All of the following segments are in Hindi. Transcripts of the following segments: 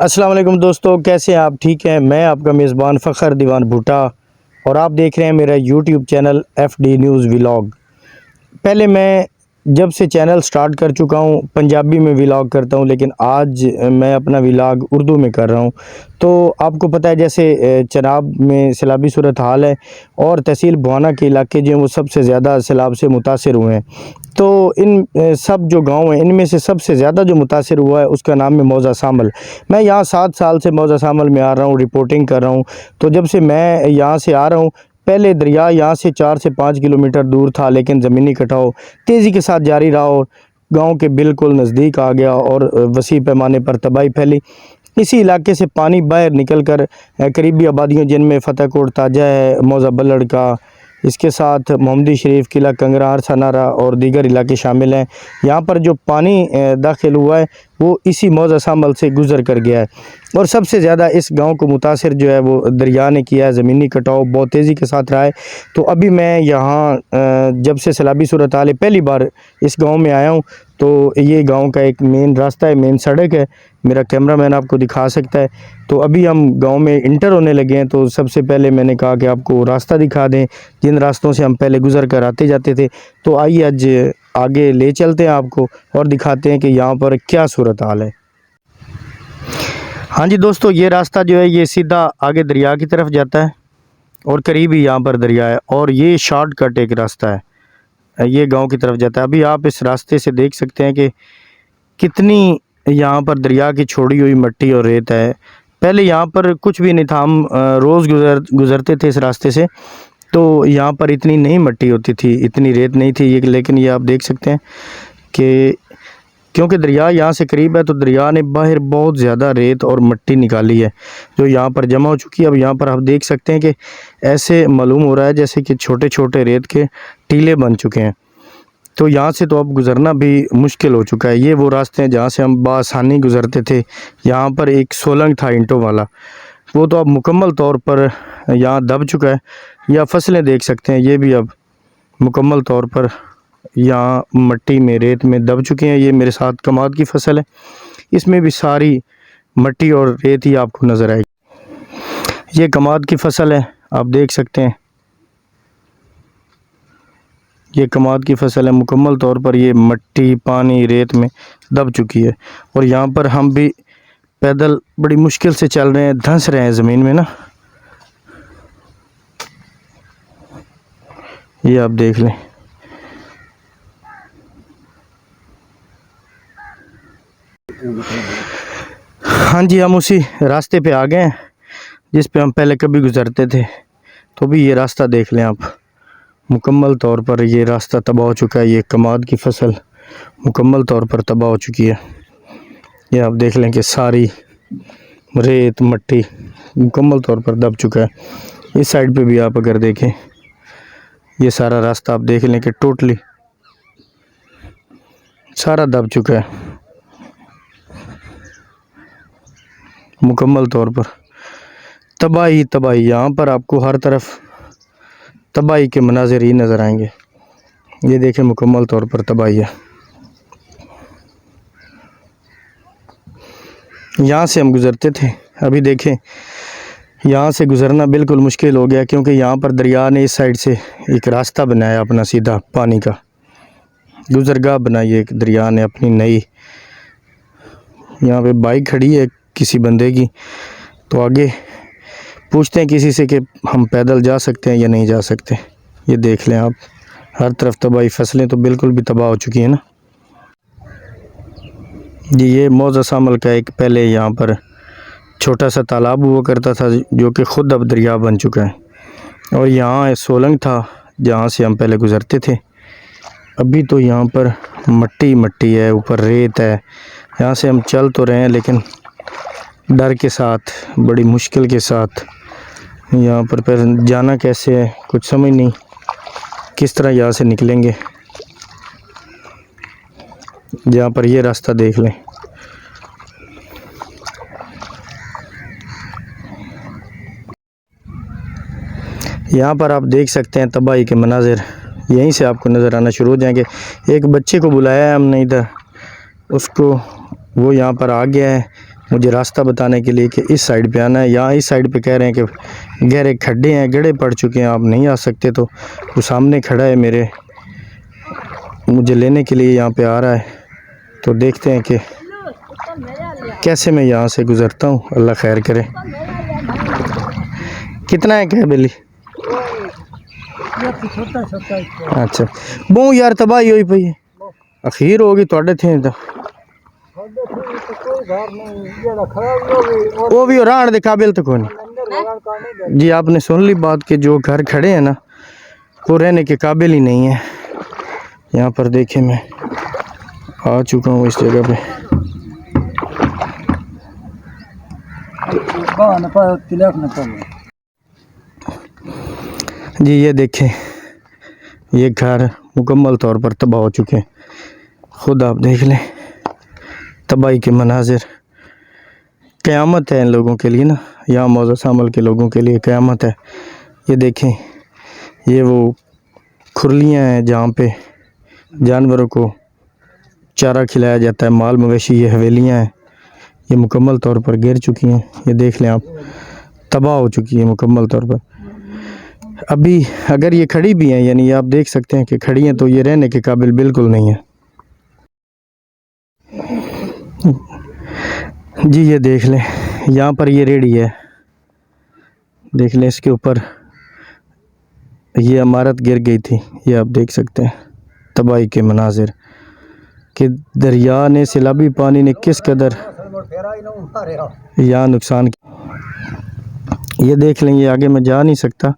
अस्सलाम वालेकुम दोस्तों, कैसे हैं आप? ठीक हैं। मैं आपका मेज़बान फ़खर दीवान भुट्टा और आप देख रहे हैं मेरा YouTube channel FD news vlog. पहले मैं जब से चैनल स्टार्ट कर चुका हूँ पंजाबी में व्लॉग करता हूँ, लेकिन आज मैं अपना व्लॉग उर्दू में कर रहा हूँ। तो आपको पता है जैसे चनाब में सैलाबी सूरत हाल है और तहसील बुआना के इलाके जो हैं वो सबसे ज़्यादा सैलाब से मुतासिर हुए हैं। तो इन सब जो गांव हैं इनमें से सबसे ज़्यादा जो मुतासिर हुआ है उसका नाम है मौज़ा शामल। मैं यहाँ 7 साल से मौज़ा शामल में आ रहा हूँ, रिपोर्टिंग कर रहा हूँ। तो जब से मैं यहाँ से आ रहा हूँ, पहले दरिया यहाँ से 4 से 5 किलोमीटर दूर था, लेकिन ज़मीनी कटाव तेज़ी के साथ जारी रहा और गांव के बिल्कुल नज़दीक आ गया और वसी पैमाने पर तबाही फैली। इसी इलाके से पानी बाहर निकल कर करीबी आबादियों जिनमें फ़तेहकोट ताजा है, मौज़ा बल्लड़ का, इसके साथ मोहम्मदी शरीफ, किला कंगरा, हरसा नारा और दीगर इलाके शामिल हैं। यहाँ पर जो पानी दाखिल हुआ है वो इसी मौज़ा शामल से गुज़र कर गया है और सबसे ज़्यादा इस गांव को मुतासिर जो है वो दरिया ने किया है। ज़मीनी कटाव बहुत तेज़ी के साथ रहा है। तो अभी मैं यहाँ जब से सैलाबी सूरत हाल है पहली बार इस गांव में आया हूँ। तो ये गांव का एक मेन रास्ता है, मेन सड़क है, मेरा कैमरामैन आपको दिखा सकता है। तो अभी हम गांव में इंटर होने लगे हैं। तो सबसे पहले मैंने कहा कि आपको रास्ता दिखा दें जिन रास्तों से हम पहले गुज़र कर आते जाते थे। तो आइए आज आगे ले चलते हैं आपको और दिखाते हैं कि यहाँ पर क्या सूरत हाल है। हाँ जी दोस्तों, ये रास्ता जो है ये सीधा आगे दरिया की तरफ जाता है और करीब ही यहाँ पर दरिया है और ये शॉर्टकट एक रास्ता है, ये गांव की तरफ जाता है। अभी आप इस रास्ते से देख सकते हैं कि कितनी यहाँ पर दरिया की छोड़ी हुई मिट्टी और रेत है। पहले यहाँ पर कुछ भी नहीं था, हम रोज़ गुज़रते थे इस रास्ते से। तो यहाँ पर इतनी नहीं मिट्टी होती थी, इतनी रेत नहीं थी ये, लेकिन ये आप देख सकते हैं कि क्योंकि दरिया यहाँ से करीब है तो दरिया ने बाहर बहुत ज़्यादा रेत और मिट्टी निकाली है जो यहाँ पर जमा हो चुकी है। अब यहाँ पर आप देख सकते हैं कि ऐसे मालूम हो रहा है जैसे कि छोटे छोटे रेत के टीले बन चुके हैं। तो यहाँ से तो अब गुज़रना भी मुश्किल हो चुका है। ये वो रास्ते हैं जहाँ से हम बआसानी गुज़रते थे। यहाँ पर एक सोलंग था ईंटों वाला, वो तो अब मुकम्मल तौर पर यहाँ दब चुका है। या फसलें देख सकते हैं, ये भी अब मुकम्मल तौर पर यहाँ मिट्टी में रेत में दब चुके हैं। ये मेरे साथ कमाद की फसल है, इसमें भी सारी मिट्टी और रेत ही आपको नज़र आएगी। ये कमाद की फसल है, आप देख सकते हैं, ये कमाद की फसल है। मुकम्मल तौर पर ये मिट्टी पानी रेत में दब चुकी है और यहाँ पर हम भी पैदल बड़ी मुश्किल से चल रहे हैं, धंस रहे हैं ज़मीन में ना। ये आप देख लें, हाँ जी, हम उसी रास्ते पे आ गए हैं जिस पे हम पहले कभी गुज़रते थे। तो भी ये रास्ता देख लें आप, मुकम्मल तौर पर ये रास्ता तबाह हो चुका है। ये कमाद की फसल मुकम्मल तौर पर तबाह हो चुकी है। ये आप देख लें कि सारी रेत मिट्टी मुकम्मल तौर पर दब चुका है। इस साइड पे भी आप अगर देखें, ये सारा रास्ता आप देख लें कि टोटली सारा दब चुका है मुकम्मल तौर पर। तबाही तबाही, यहाँ पर आपको हर तरफ तबाही के मनाज़िर ही नज़र आएंगे। ये देखें, मुकम्मल तौर पर तबाही है। यहाँ से हम गुज़रते थे, अभी देखें यहाँ से गुज़रना बिल्कुल मुश्किल हो गया क्योंकि यहाँ पर दरिया ने इस साइड से एक रास्ता बनाया अपना सीधा पानी का, गुज़रगाह बनाई एक दरिया ने अपनी नई। यहाँ पे बाइक खड़ी है किसी बंदे की, तो आगे पूछते हैं किसी से कि हम पैदल जा सकते हैं या नहीं जा सकते। ये देख लें आप, हर तरफ तबाही, फसलें तो बिल्कुल भी तबाह हो चुकी हैं ना जी। ये मौज़ा शामल का एक पहले यहाँ पर छोटा सा तालाब हुआ करता था जो कि ख़ुद अब दरिया बन चुका है और यहाँ सोलंग था जहाँ से हम पहले गुज़रते थे। अभी तो यहाँ पर मिट्टी मिट्टी है, ऊपर रेत है। यहाँ से हम चल तो रहे हैं लेकिन डर के साथ, बड़ी मुश्किल के साथ। यहाँ पर फिर जाना कैसे है कुछ समझ नहीं, किस तरह यहाँ से निकलेंगे। जहाँ पर ये रास्ता देख लें, यहाँ पर आप देख सकते हैं तबाही के मनाज़िर यहीं से आपको नज़र आना शुरू हो जाएंगे। एक बच्चे को बुलाया है हमने इधर, उसको वो यहाँ पर आ गया है, मुझे रास्ता बताने के लिए कि इस साइड पे आना है। यहाँ इस साइड पे कह रहे हैं कि गहरे खड्डे हैं, गड्ढे पड़ चुके हैं, आप नहीं आ सकते। तो वो सामने खड़ा है मेरे, मुझे लेने के लिए यहाँ पे आ रहा है। तो देखते हैं कि कैसे मैं यहाँ से गुज़रता हूँ, अल्लाह खैर करे। कितना है क्या बिल्ली? अच्छा बहु यार तबाही हुई पई है, अखीर होगी थोड़े थे तो वो भी राण दे काबिल तो कौन जी। आपने सुन ली बात कि जो घर खड़े हैं ना वो रहने के काबिल ही नहीं है। यहाँ पर देखें मैं आ चुका हूँ इस जगह पे। जी ये देखें, ये घर मुकम्मल तौर पर तबाह हो चुके हैं। खुद आप देख लें तबाही के मनाजिर। क़यामत है इन लोगों के लिए ना, यहाँ मौज़ा शामिल के लोगों के लिए क़यामत है। ये देखें, ये वो खुरलियाँ हैं जहाँ पे जानवरों को चारा खिलाया जाता है, माल मवेशी। ये हवेलियाँ हैं, ये मुकम्मल तौर पर गिर चुकी हैं। ये देख लें आप, तबाह हो चुकी है मुकम्मल तौर पर। अभी अगर ये खड़ी भी हैं, यानी आप देख सकते हैं कि खड़ी हैं, तो ये रहने के काबिल बिल्कुल नहीं है। जी ये देख लें, यहाँ पर ये रेडी है, देख लें इसके ऊपर ये इमारत गिर गई थी। ये आप देख सकते हैं तबाही के मनाजिर कि दरिया ने, सैलाबी पानी ने किस कदर यहाँ नुकसान किया। ये देख लें, ये आगे मैं जा नहीं सकता,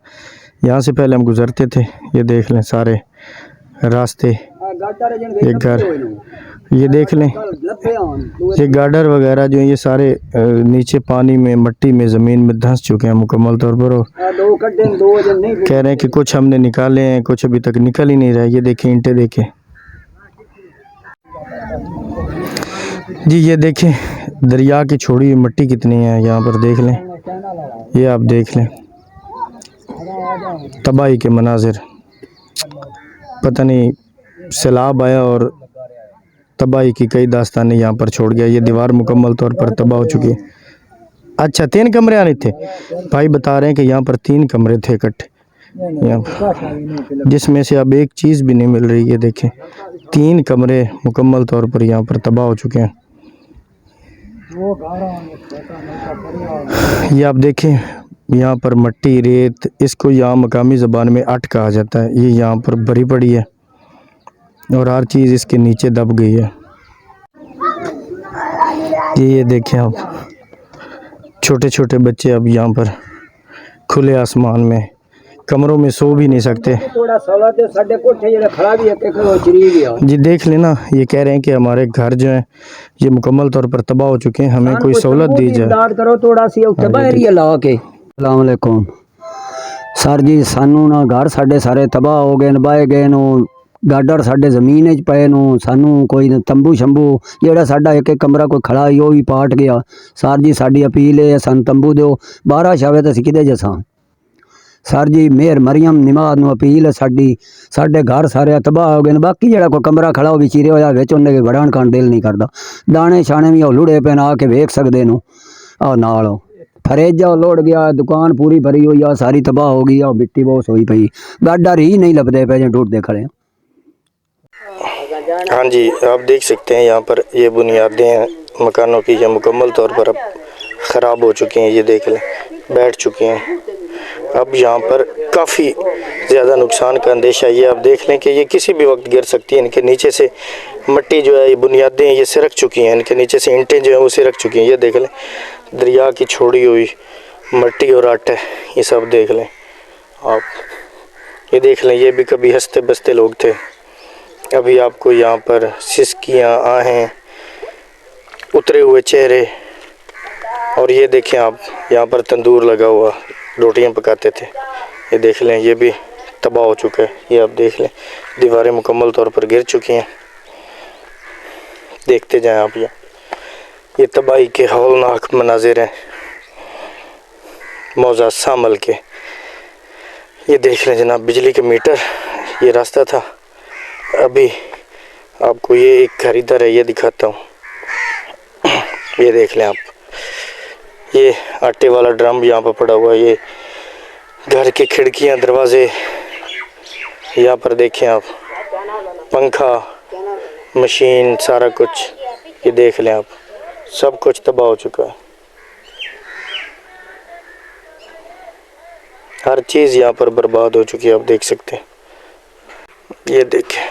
यहाँ से पहले हम गुज़रते थे। ये देख लें सारे रास्ते, ये घर, ये देख लें ये गार्डर वगैरह जो ये सारे नीचे पानी में, मट्टी में, ज़मीन में धंस चुके हैं मुकम्मल तौर पर। और कह रहे हैं कि कुछ हमने निकाले हैं, कुछ अभी तक निकल ही नहीं रहा है। ये देखें ईंटें देखें जी, ये देखें दरिया की छोड़ी हुई मिट्टी कितनी है यहाँ पर, देख लें। ये आप देख लें तबाही के मनाजिर। पता नहीं सैलाब आया और तबाही की कई दास्तानें यहाँ पर छोड़ गया। ये दीवार मुकम्मल तौर पर तबाह हो चुकी है। अच्छा 3 कमरे आने थे भाई, बता रहे हैं कि यहाँ पर 3 कमरे थे इकट्ठे, जिसमें से अब एक चीज़ भी नहीं मिल रही है। देखें 3 कमरे मुकम्मल तौर पर यहाँ पर तबाह हो चुके हैं। ये आप देखें यहाँ पर मट्टी, रेत, इसको यहाँ मकामी ज़बान में अट कहा जाता है। ये यहाँ पर भरी पड़ी है और हर चीज़ इसके नीचे दब गई है। ये देखें आप, छोटे छोटे बच्चे अब यहाँ पर खुले आसमान में कमरों में सो भी नहीं सकते। जी देख लेना, ये कह रहे हैं कि हमारे घर जो हैं ये मुकम्मल तौर पर तबाह हो चुके हैं, हमें कोई सहूलत दी जाए। अस्सलाम वालेकुम सर जी, सानू ना घर साढ़े सारे तबाह हो गए, बह गए न, गाडर साढ़े जमीन च पे न, सानू कोई तंबू शंबू जेड़ा साडा एक कमरा कोई खड़ा ही वो भी पाट गया। सर जी साडी अपील है, सन तंबू दो, बारिश आवे तो असीं किधे जसां। सर जी मेहर मरियम निमाज नूं अपील है साडी, साडे घर सारे तबाह हो गए। बाकी जेड़ा कोई कमरा खड़ा हो भी चीरे होया विच उन्हें वड़न खान दिल नहीं करदा। दाने शाने भी लुड़े पे आ के वेख सकदे नो। आ नाल फ्रिज लुड़ गया, दुकान पूरी भरी हुई आ, सारी तबाह हो गई। आ मिट्टी बहुत होई पई, गाडर ही नहीं लभदे पे, जो टूटते खड़े। हाँ जी आप देख सकते हैं यहाँ पर ये बुनियादें हैं मकानों की, ये मुकम्मल तौर पर अब ख़राब हो चुकी हैं। ये देख लें बैठ चुकी हैं। अब यहाँ पर काफ़ी ज़्यादा नुकसान का अंदेशा। ये आप देख लें कि ये किसी भी वक्त गिर सकती है। इनके नीचे से मिट्टी जो है, ये बुनियादें ये सिरक चुकी हैं, इनके नीचे से ईंटें जो हैं वो सिरक चुकी हैं। ये देख लें दरिया की छोड़ी हुई मिट्टी और आटा, ये सब देख लें आप। ये देख लें, ये भी कभी हंसते बसते लोग थे, अभी आपको यहाँ पर सिसकियाँ, आहें, उतरे हुए चेहरे। और ये देखें आप, यहाँ पर तंदूर लगा हुआ, रोटियाँ पकाते थे। ये देख लें, ये भी तबाह हो चुका है। ये आप देख लें दीवारें मुकम्मल तौर पर गिर चुकी हैं। देखते जाएं आप, ये तबाही के हौलनाक मनाजिर हैं मौज़ा शामिल के। ये देख लें जनाब बिजली के मीटर, ये रास्ता था। अभी आपको ये एक घर इधर है, ये दिखाता हूँ। ये देख लें आप, ये आटे वाला ड्रम यहाँ पर पड़ा हुआ है। ये घर की खिड़कियाँ, दरवाजे, यहाँ पर देखें आप, पंखा, मशीन, सारा कुछ ये देख लें आप, सब कुछ तबाह हो चुका है। हर चीज़ यहाँ पर बर्बाद हो चुकी है, आप देख सकते हैं। ये देखें,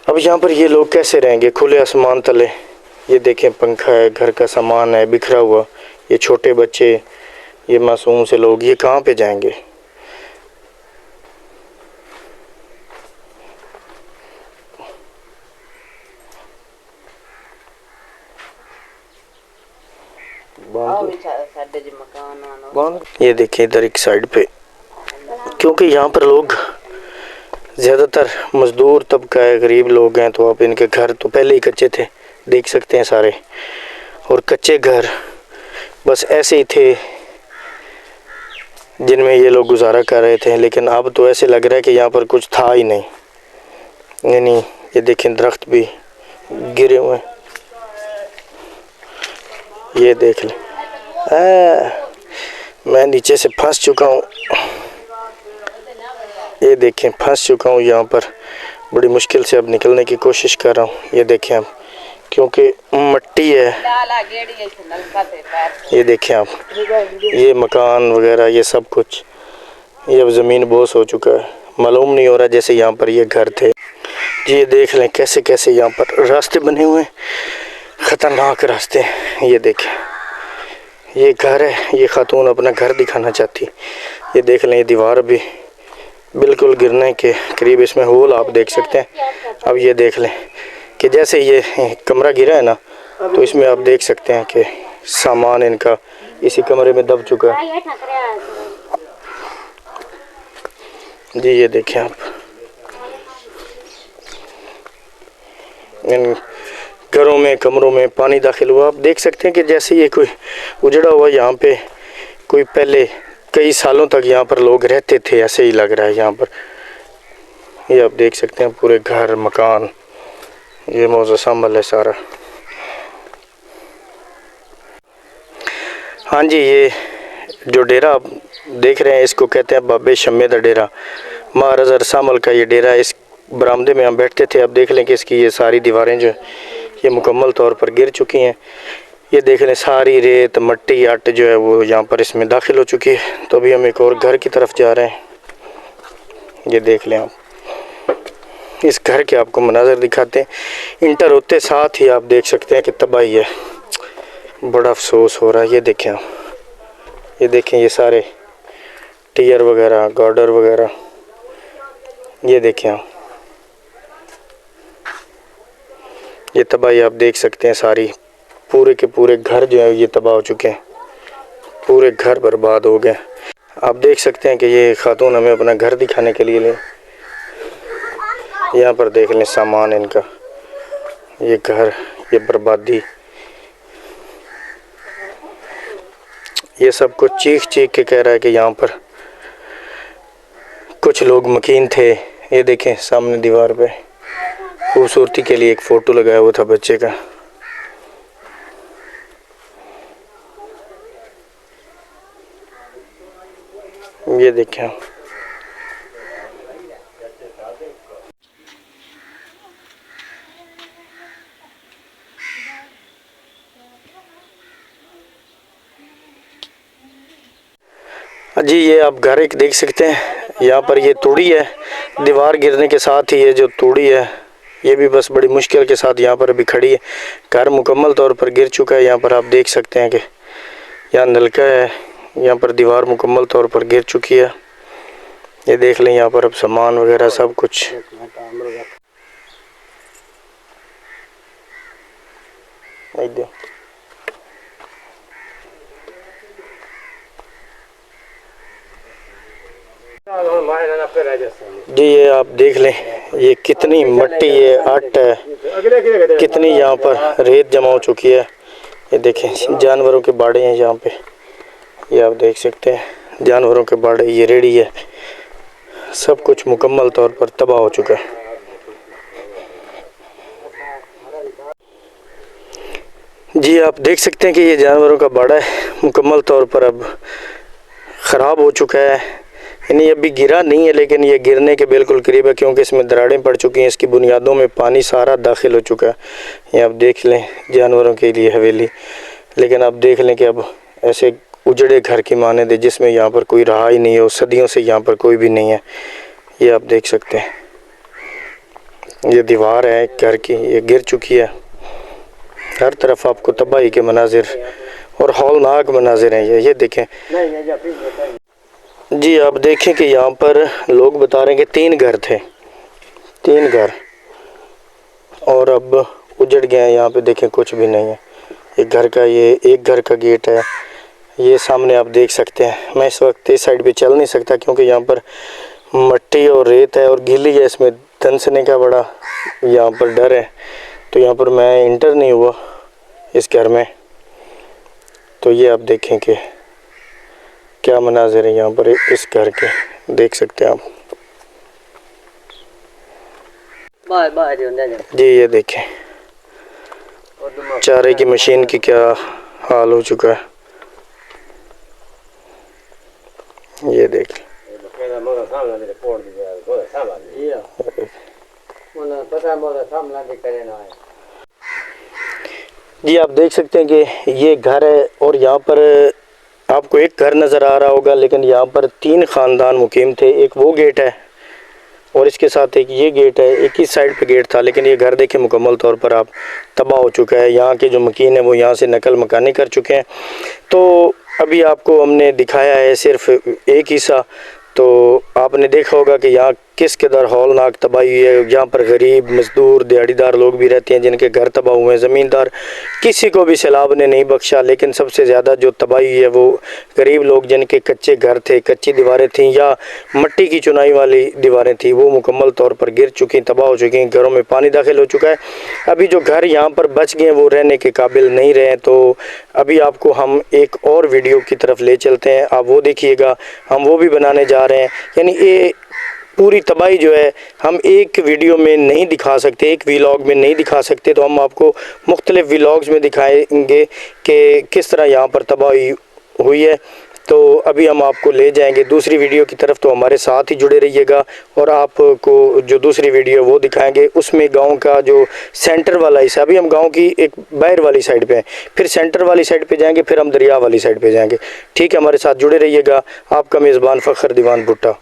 अब यहाँ पर ये लोग कैसे रहेंगे खुले आसमान तले। ये देखें, पंखा है, घर का सामान है बिखरा हुआ, ये छोटे बच्चे, ये मासूम से लोग, ये कहाँ पे जाएंगे। ये देखिए इधर एक साइड पे, क्योंकि यहाँ पर लोग ज़्यादातर मज़दूर तबका है, गरीब लोग हैं, तो आप इनके घर तो पहले ही कच्चे थे, देख सकते हैं सारे। और कच्चे घर बस ऐसे ही थे जिनमें ये लोग गुजारा कर रहे थे, लेकिन अब तो ऐसे लग रहा है कि यहाँ पर कुछ था ही नहीं। यानी ये देखें, दरख्त भी गिरे हुए हैं, ये देख लें। मैं नीचे से फंस चुका हूँ, ये देखें फंस चुका हूँ यहाँ पर, बड़ी मुश्किल से अब निकलने की कोशिश कर रहा हूँ। ये देखें आप, क्योंकि मट्टी है, ये देखें आप, ये मकान वगैरह ये सब कुछ, ये अब ज़मीन बोस हो चुका है, मालूम नहीं हो रहा जैसे यहाँ पर ये घर थे। जी ये देख लें कैसे कैसे यहाँ पर रास्ते बने हुए हैं, ख़तरनाक रास्ते। ये देखें, ये घर है, ये खातून अपना घर दिखाना चाहती। ये देख लें, ये दीवार भी बिल्कुल गिरने के करीब, इसमें होल आप देख सकते हैं। अब ये देख लें कि जैसे ये कमरा गिरा है ना, तो इसमें आप देख सकते हैं कि सामान इनका इसी कमरे में दब चुका है। जी ये देखें आप, इन घरों में कमरों में पानी दाखिल हुआ। आप देख सकते हैं कि जैसे ये कोई उजड़ा हुआ, यहाँ पे कोई पहले कई सालों तक यहाँ पर लोग रहते थे, ऐसे ही लग रहा है यहाँ पर। ये आप देख सकते हैं पूरे घर मकान, ये मौजूद संभल है सारा। हाँ जी, ये जो डेरा आप देख रहे हैं इसको कहते हैं बाबे शम्मे दा डेरा, महाराजा रसामल का ये डेरा। इस बरामदे में हम बैठते थे। अब देख लें कि इसकी ये सारी दीवारें जो ये मुकम्मल तौर पर गिर चुकी हैं। ये देख लें सारी रेत मट्टी आट जो है वो यहाँ पर इसमें दाखिल हो चुकी है। तो अभी हम एक और घर की तरफ जा रहे हैं। ये देख लें आप, इस घर के आपको मनाज़र दिखाते हैं। इंटर होते साथ ही आप देख सकते हैं कि तबाही है, बड़ा अफसोस हो रहा है। ये देखें आप, ये देखें ये सारे टीयर वगैरह गार्डर वगैरह, ये देखें आप, ये तबाही आप देख सकते हैं सारी। पूरे के पूरे घर जो है ये तबाह हो चुके हैं, पूरे घर बर्बाद हो गए। आप देख सकते हैं कि ये खातून हमें अपना घर दिखाने के लिए ले, यहाँ पर देख लें सामान इनका, ये घर, ये बर्बादी, ये सब कुछ चीख चीख के कह रहा है कि यहाँ पर कुछ लोग मकीन थे। ये देखें सामने दीवार पे खूबसूरती के लिए एक फ़ोटो लगाया हुआ था बच्चे का। ये देखें, जी ये आप घर एक देख सकते हैं। यहाँ पर ये तूड़ी है, दीवार गिरने के साथ ही ये जो तूड़ी है ये भी बस बड़ी मुश्किल के साथ यहाँ पर अभी खड़ी है। घर मुकम्मल तौर पर गिर चुका है। यहाँ पर आप देख सकते हैं कि यहाँ नलका है, यहाँ पर दीवार मुकम्मल तौर पर गिर चुकी है। ये देख लें यहाँ पर अब सामान वगैरह सब कुछ। जी ये आप देख लें, ये कितनी मट्टी, ये आट है, कितनी यहाँ पर रेत जमा हो चुकी है। ये देखें जानवरों के बाड़े हैं यहाँ पे, ये आप देख सकते हैं जानवरों के बाड़े। ये रेड़ी है, सब कुछ मुकम्मल तौर पर तबाह हो चुका है। जी आप देख सकते हैं कि ये जानवरों का बाड़ा है मुकम्मल तौर पर अब ख़राब हो चुका है। यानी अभी गिरा नहीं है लेकिन ये गिरने के बिल्कुल करीब है, क्योंकि इसमें दरारें पड़ चुकी हैं, इसकी बुनियादों में पानी सारा दाखिल हो चुका है। ये आप देख लें जानवरों के लिए हवेली, लेकिन आप देख लें कि अब ऐसे उजड़े घर की मानद है जिसमें यहाँ पर कोई रहा ही नहीं है और सदियों से यहाँ पर कोई भी नहीं है। ये आप देख सकते हैं, ये दीवार है घर की, ये गिर चुकी है। हर तरफ आपको तबाही के मनाजिर और हौलनाक मनाजिर हैं। ये देखें जी, आप देखें कि यहाँ पर लोग बता रहे हैं कि 3 घर थे, 3 घर, और अब उजड़ गए हैं। यहाँ पे देखें कुछ भी नहीं है। एक घर का, ये एक घर का गेट है, ये सामने आप देख सकते हैं। मैं इस वक्त इस साइड पे चल नहीं सकता क्योंकि यहाँ पर मट्टी और रेत है और गीली है, इसमें धंसने का बड़ा यहाँ पर डर है, तो यहाँ पर मैं इंटर नहीं हुआ इस घर में। तो ये आप देखें कि क्या मनाजिर है यहाँ पर इस घर के, देख सकते हैं आप जी। ये देखें चारे की मशीन की क्या हाल हो चुका है, ये देख। जी आप देख सकते हैं कि ये घर है और यहाँ पर आपको एक घर नज़र आ रहा होगा, लेकिन यहाँ पर 3 ख़ानदान मुकीम थे। एक वो गेट है और इसके साथ एक ये गेट है, एक ही साइड पे गेट था, लेकिन ये घर देखें मुकम्मल तौर पर आप तबाह हो चुका है। यहाँ के जो मकीन है वो यहाँ से नकल मकानी कर चुके हैं। तो अभी आपको हमने दिखाया है सिर्फ एक हिस्सा, तो आपने देखा होगा कि यहाँ किस कदर हौलनाक तबाही है। यहाँ पर गरीब मज़दूर दिहाड़ीदार लोग भी रहते हैं जिनके घर तबाह हुए हैं। ज़मींदार किसी को भी सैलाब ने नहीं बख्शा, लेकिन सबसे ज़्यादा जो तबाही है वो गरीब लोग जिनके कच्चे घर थे, कच्ची दीवारें थीं या मिट्टी की चुनाई वाली दीवारें थी, वो मुकम्मल तौर पर गिर चुकी, तबाह हो चुकी हैं। घरों में पानी दाखिल हो चुका है। अभी जो घर यहाँ पर बच गए वो रहने के काबिल नहीं रहे। तो अभी आपको हम एक और वीडियो की तरफ ले चलते हैं, आप वो देखिएगा, हम वो भी बनाने जा रहे हैं। यानी ये पूरी तबाही जो है हम एक वीडियो में नहीं दिखा सकते, एक व्लॉग में नहीं दिखा सकते, तो हम आपको मुख्तलिफ व्लॉग्स में दिखाएंगे कि किस तरह यहाँ पर तबाही हुई है। तो अभी हम आपको ले जाएंगे दूसरी वीडियो की तरफ, तो हमारे साथ ही जुड़े रहिएगा और आपको जो दूसरी वीडियो वो दिखाएंगे। उसमें गांव का जो सेंटर वाला हिस्सा, अभी हम गांव की एक बाहर वाली साइड पे हैं, फिर सेंटर वाली साइड पे जाएंगे, फिर हम दरिया वाली साइड पे जाएंगे। ठीक है, हमारे साथ जुड़े रहिएगा। आपका मेज़बान फ़खर दीवान भुट्टा।